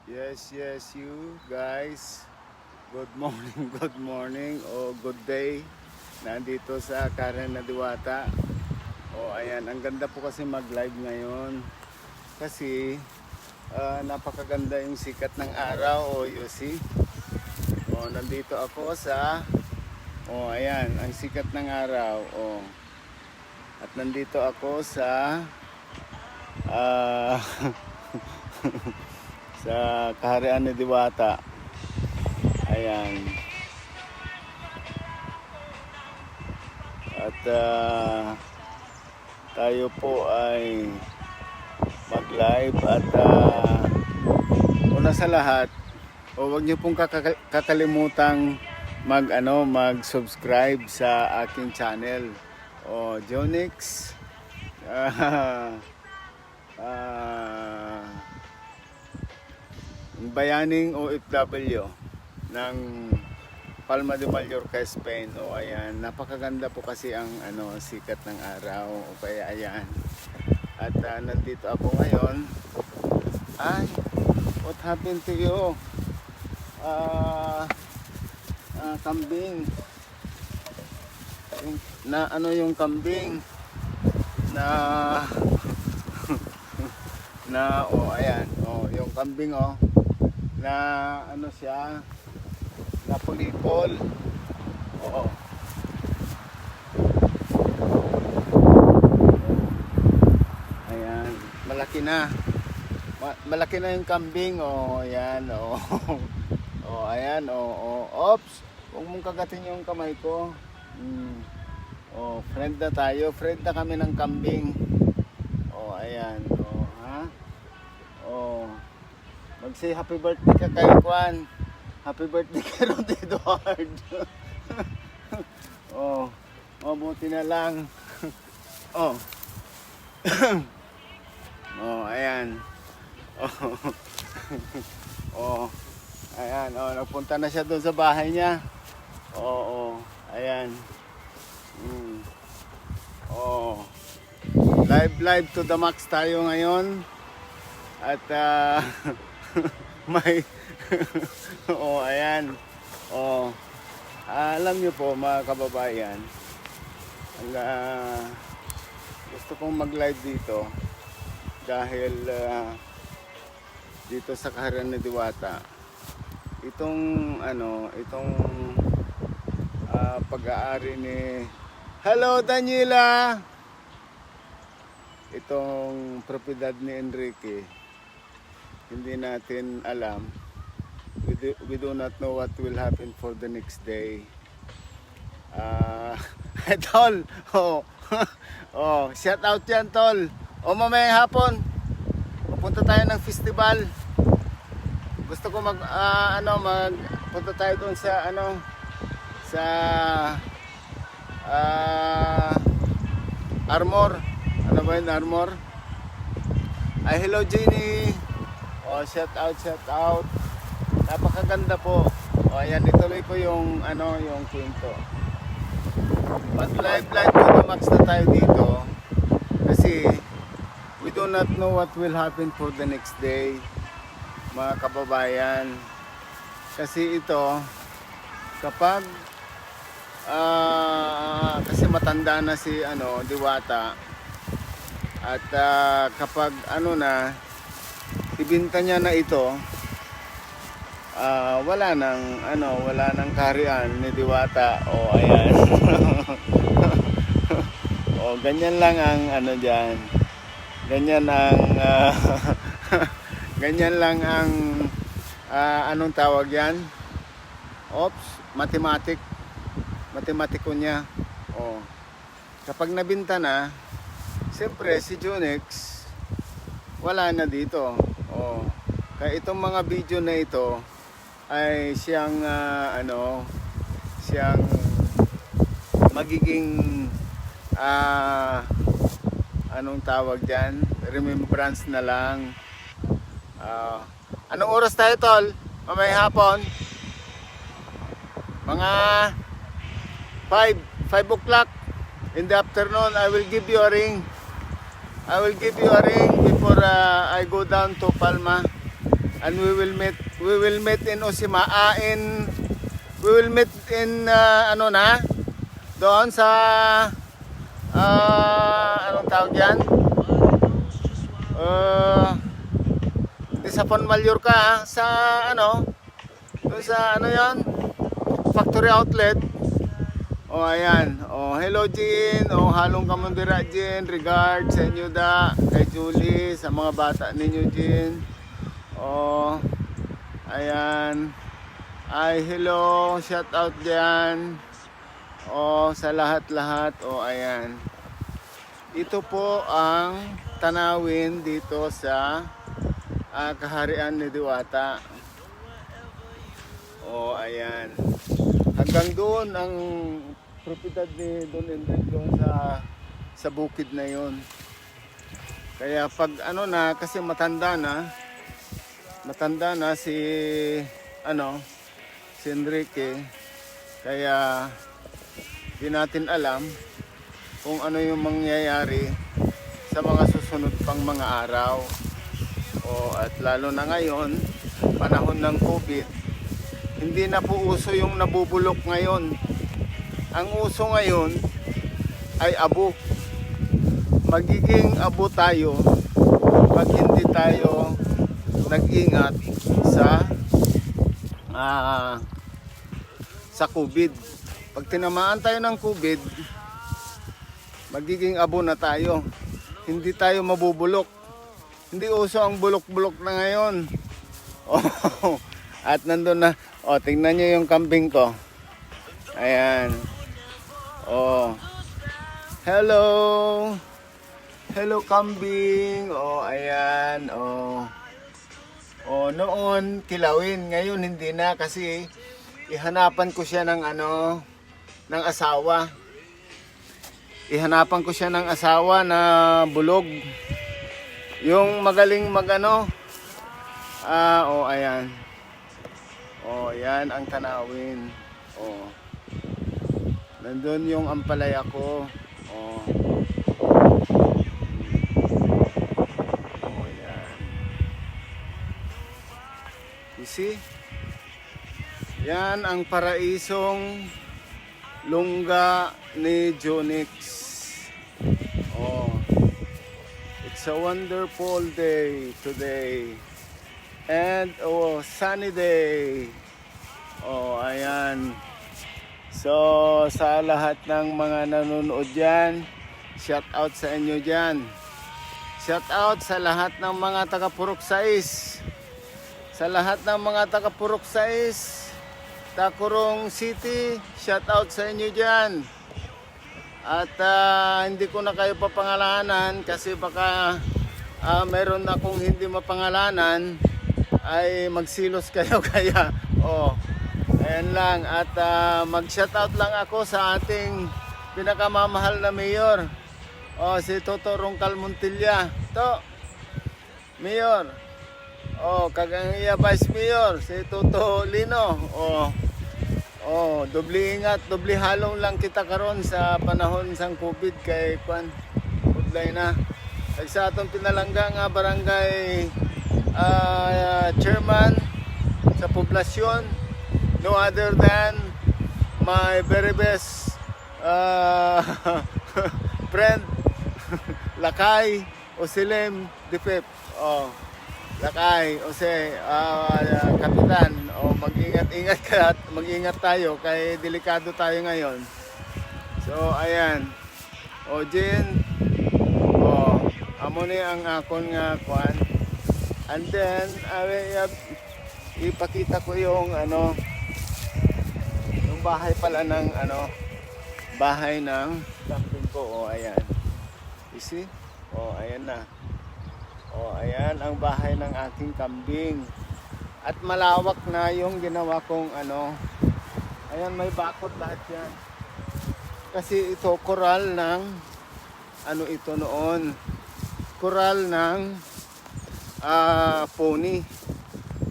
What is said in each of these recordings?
Yes, you guys. Good morning, good morning o good day. Nandito sa Karen na Diwata. O ayan, ang ganda po kasi mag-live ngayon. Kasi napakaganda yung sikat ng araw. O you see. O nandito ako sa ayan, ang sikat ng araw. O at nandito ako sa sa Kaharian ni Diwata. Ayan. At tayo po ay mag-live at una sa lahat, huwag niyo pong kakalimutang mag-subscribe sa aking channel. Jonix bayaning OFW ng Palma de Mallorca, Spain. Ayan, napakaganda po kasi ang sikat ng araw. Kaya ayan. At nandito ako ngayon. Ay, what happened to you? Kambing. Yung kambing na ayan, yung kambing na siya, na pulipol. Ayan, malaki na. Malaki na yung kambing. Ayan, ayan, Ops, huwag mong kagatin yung kamay ko. Friend na tayo. Friend na kami ng kambing. Ayan, ha? Mag-say happy birthday ka kay Juan. Happy birthday kay Rod Edward. Mabuti na lang. Ayan. Ayan, nagpunta na siya doon sa bahay niya. Ayan. Live to the max tayo ngayon. At may ayan. Alam niyo po mga kababayan, gusto kong mag-live dito dahil dito sa Kaharian ni Diwata. Itong pag-aari ni Hello Daniela. Itong propiedad ni Enrique, hindi natin alam. We do not know what will happen for the next day. Tol, shout out yan, Tol. Mamayang hapon pupunta tayo ng festival. Gusto ko punta tayo doon sa sa Armor. Ano ba yun, Armor? Ay, hello Jenny. Shout out. Napakaganda po. Ayan, ituloy ko yung kwento. But live to the max na tayo dito. Kasi we do not know what will happen for the next day, mga kababayan. Kasi ito, kapag kasi matanda na si Diwata. At kapag ibinta niya na ito, wala nang kaharian ni Diwata. Ayan. Ganyan lang ang diyan. Ganyan ang ganyan lang ang anong tawag yan? Matematiko niya. Kapag nabinta na, siyempre si Jonix wala na dito. Kaya itong mga video na ito ay siyang siyang magiging anong tawag diyan? Remembrance na lang. Anong oras tayo, Tol? Mamayang hapon? Mga 5 o'clock in the afternoon. I will give you a ring before I go down to Palma. And we will meet in Osimaa we will meet in ano na doon sa anong tawag yan? Hindi sa Pon Mallorca, sa ano? Doon sa ano yan? Factory outlet. O ayan. O hello Jean. O halong kamundira Jean. Regards sa inyo da. Kay Julie. Sa mga bata ninyo Jean. O ayan. Ay hello. Shout out dyan. O sa lahat-lahat. O ayan. Ito po ang tanawin dito sa kaharian ni Diwata. O ayan. Hanggang doon ang propiedad ni Don Enrique doon sa bukid na yon. Kaya pag ano na, kasi matanda na si si Enrique, kaya di natin alam kung ano yung mangyayari sa mga susunod pang mga araw. At lalo na ngayon, panahon ng COVID, hindi na po uso yung nabubulok ngayon. Ang uso ngayon ay abo. Magiging abo tayo pag hindi tayo nag-ingat sa COVID. Pag tinamaan tayo ng COVID, magiging abo na tayo. Hindi tayo mabubulok. Hindi uso ang bulok-bulok na ngayon. At nandun na. Tingnan nyo yung kambing ko. Ayan. Hello. Hello kambing. Ayan. Noon kilawin, ngayon hindi na kasi ihanapan ko siya ng ng asawa. Ihanapan ko siya ng asawa na bulog. Yung magaling ayan. Yan ang tanawin. Nandun yung ampalaya ko. Yan. You see? Yan ang paraisong lungga ni Jonix. It's a wonderful day today. And sunny day. Ayan. So sa lahat ng mga nanonood dyan, shout out sa inyo dyan. Shout out sa lahat ng mga taga Purok 6. Sa lahat ng mga taga Purok 6, Takurong City, shout out sa inyo dyan. At hindi ko na kayo papangalanan kasi baka meron akong hindi mapangalanan ay magsilos kayo kaya ayan lang. At mag-shoutout lang ako sa ating pinakamamahal na mayor, si Toto Roncal Montilla. Mayor. Kagangiya Vice Mayor, si Toto Lino. Doble ingat, doble halong lang kita karon sa panahon sang COVID kay Udlay na. Sa atong pinalangga nga barangay chairman sa poblasyon, no other than my very best friend Lakay Osilem Dipep. Lakay Ose, kapitan, mag-ingat-ingat ka at mag-ingat tayo kay delikado tayo ngayon. So ayan. Jen, amo ni ang akon nga kuan. And then ipakita ko yung yung bahay pala ng bahay ng camping ko. Ayan. You see? Ayan na. Ayan ang bahay ng aking kambing. At malawak na yung ginawa kong Ayan, may bakod lahat yan. Kasi ito koral ng ito noon. Koral ng pony.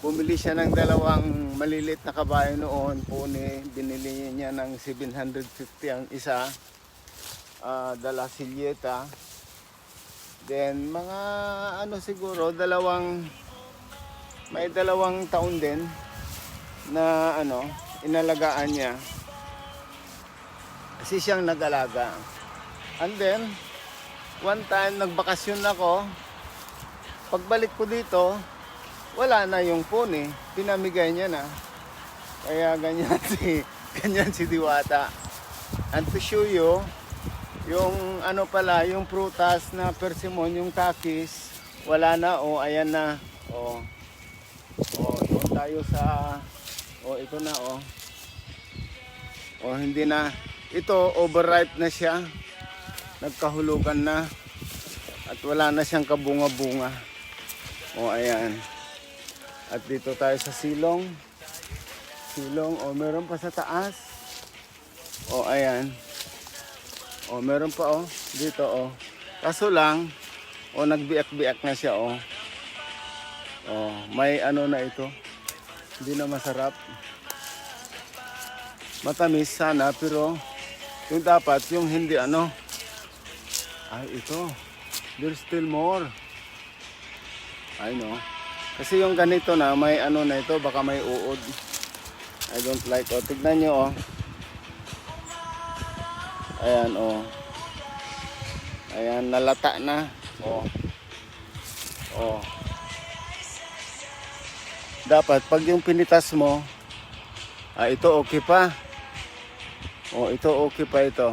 Bumili siya ng dalawang malilit na kabayo noon, pony. Binili niya ng 750 ang isa. Dala Silyeta. Then mga siguro dalawang may 2 taon din na ano, inalagaan niya. Kasi siyang nag-alaga. And then, one time nagbakasyon ako. Pagbalik ko dito, wala na yung phone eh. Pinamigay niya na. Kaya ganyan si Diwata. And to show you, yung ano pala, yung prutas na persimmon, yung takis, wala na. O, ayan na. O, doon tayo sa, ito na hindi na. Ito, overripe na siya. Nagkahulugan na. At wala na siyang kabunga-bunga. Ayan. At dito tayo sa silong. Meron pa sa taas. Ayan. Meron pa dito Kaso lang, nagbiak-biak na siya may ano na ito. Hindi na masarap. Matamis sana pero yung dapat yung hindi ito. There's still more. I know. Kasi yung ganito na may na ito, baka may uod. I don't like. Tignan nyo Ayan Ayan, nalata na. Dapat pag yung pinitas mo, ito okay pa. Ito okay pa ito.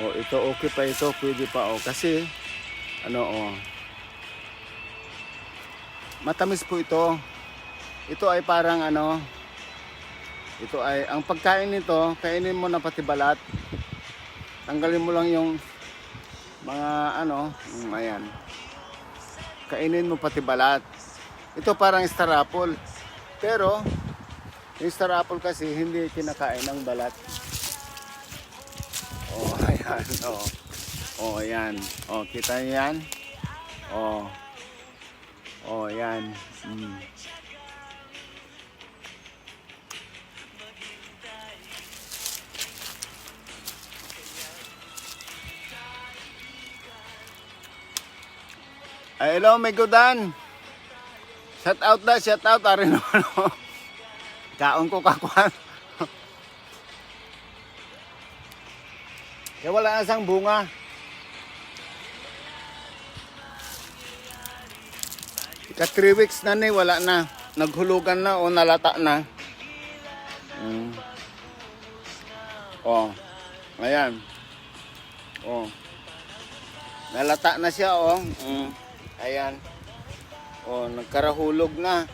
Ito okay pa ito, pwede pa kasi matamis po ito. Ito ay parang ito ay ang pagkain nito, kainin mo na pati balat. Tanggalin mo lang yung mga ayan. Kainin mo pati balat. Ito parang star apple. Pero yung star apple kasi hindi kinakain ng balat. Ayan. Ayan. Kita niyo yan? Yan. Hello, may gudan. Shout out. Arin kaon ko kakuan. Kaya wala na sang bunga. Ika 3 weeks na wala na. Naghulugan na nalata na. Ayan. Nalata na siya Ayan. Nagkarahulog na.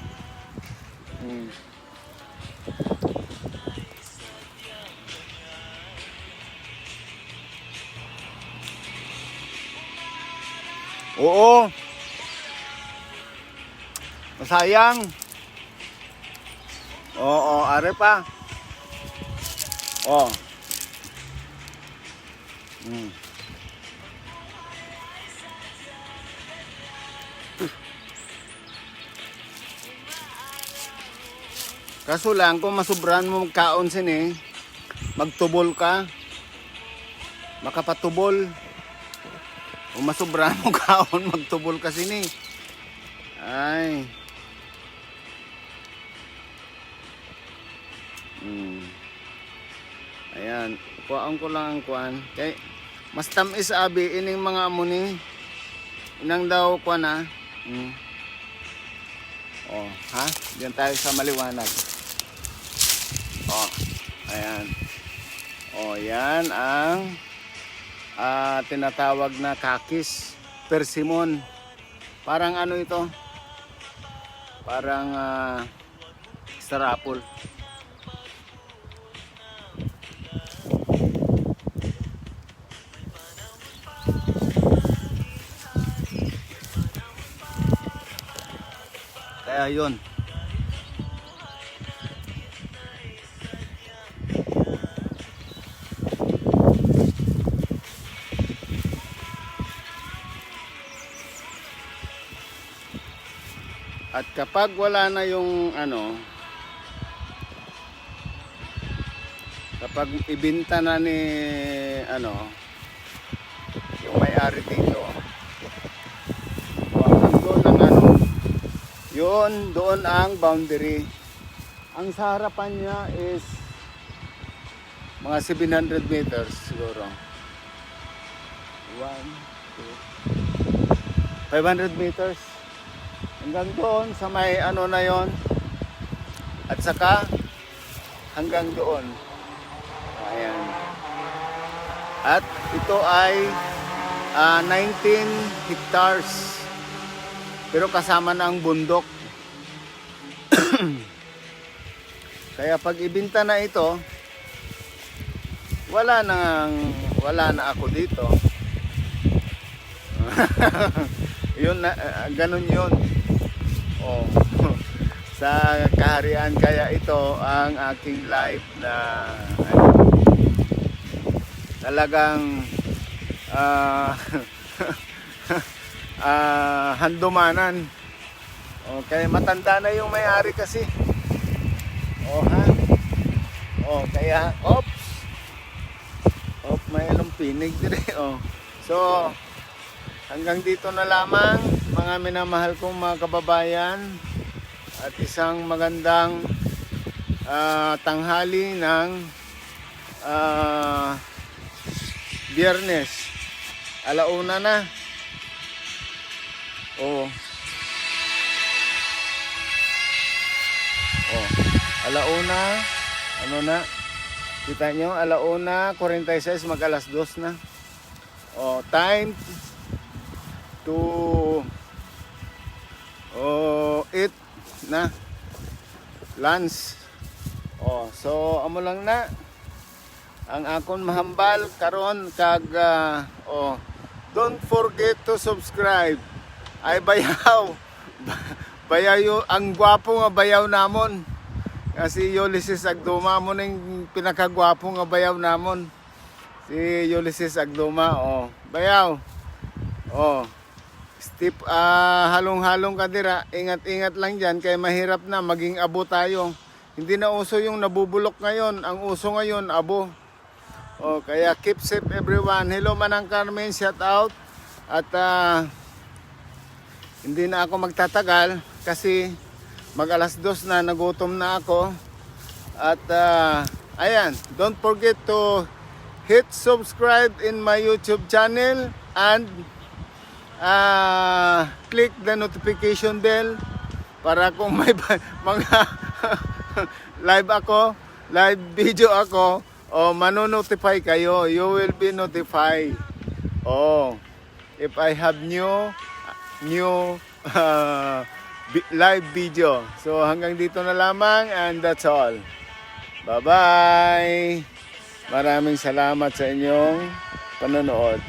Masayang. Are pa. Kaso lang, kung masubran mo magkaon magtubol ka. Makapatubol. Kung masubran mo kaon, magtubol ka Ay. Ayan. Kuhaan ko lang ang kuhaan. Kay, mas tamis abi, ining mga amuni. Inang daw kuhaan Diyan tayo sa maliwanag. Ayan. Yan ang tinatawag na kakis persimmon. Parang ito? Parang star apple. Kaya yun. At kapag wala na yung kapag ibenta na ni yung may may-ari dito. Hanggang doon ang ano, yun, doon ang boundary. Ang sa harapan niya is mga 700 meters siguro. 500 meters. Hanggang doon sa may ano na yon. At saka hanggang doon. Ayan. At ito ay 19 hectares. Pero kasama na ang bundok. Kaya pag ibinta na ito, wala na ako dito. Yun na, ganun yun. Oh. Sa kaharian, kaya ito ang aking life na talagang handumanan. Okay, matanda na yung may-ari kasi. Oh, ha? Oh, kaya, may lumpinig dire. Oh. So, hanggang dito na lamang, mga minamahal kong mga kababayan, at isang magandang tanghali ng Biyernes. Alauna na. Oh. Alauna, ano na? Kita nyo, alauna, 46, mag alas 2 na. Oh, time to eat na lunch. Oh, so amo lang na ang akon mahambal karon kag don't forget to subscribe. Ay bayaw. Bayaw ang gwapo nga bayaw namon. Kasi Ulysses Agduma mo ning pinakagwapo nga bayaw namon. Si Ulysses Agduma, oh, bayaw. Oh. Step halong-halong ka dira. Ingat-ingat lang diyan kay mahirap na maging abo tayo. Hindi na uso yung nabubulok ngayon. Ang uso ngayon abo. Oh, kaya keep safe everyone. Hello Manang Carmen, shout out. At hindi na ako magtatagal kasi mag alas 2 na, nagutom na ako. At ayan, don't forget to hit subscribe in my YouTube channel and click the notification bell para kung may mga live video ako, mano-notify kayo. You will be notified. If I have new live video. So hanggang dito na lamang, and that's all. Bye-bye. Maraming salamat sa inyong panonood.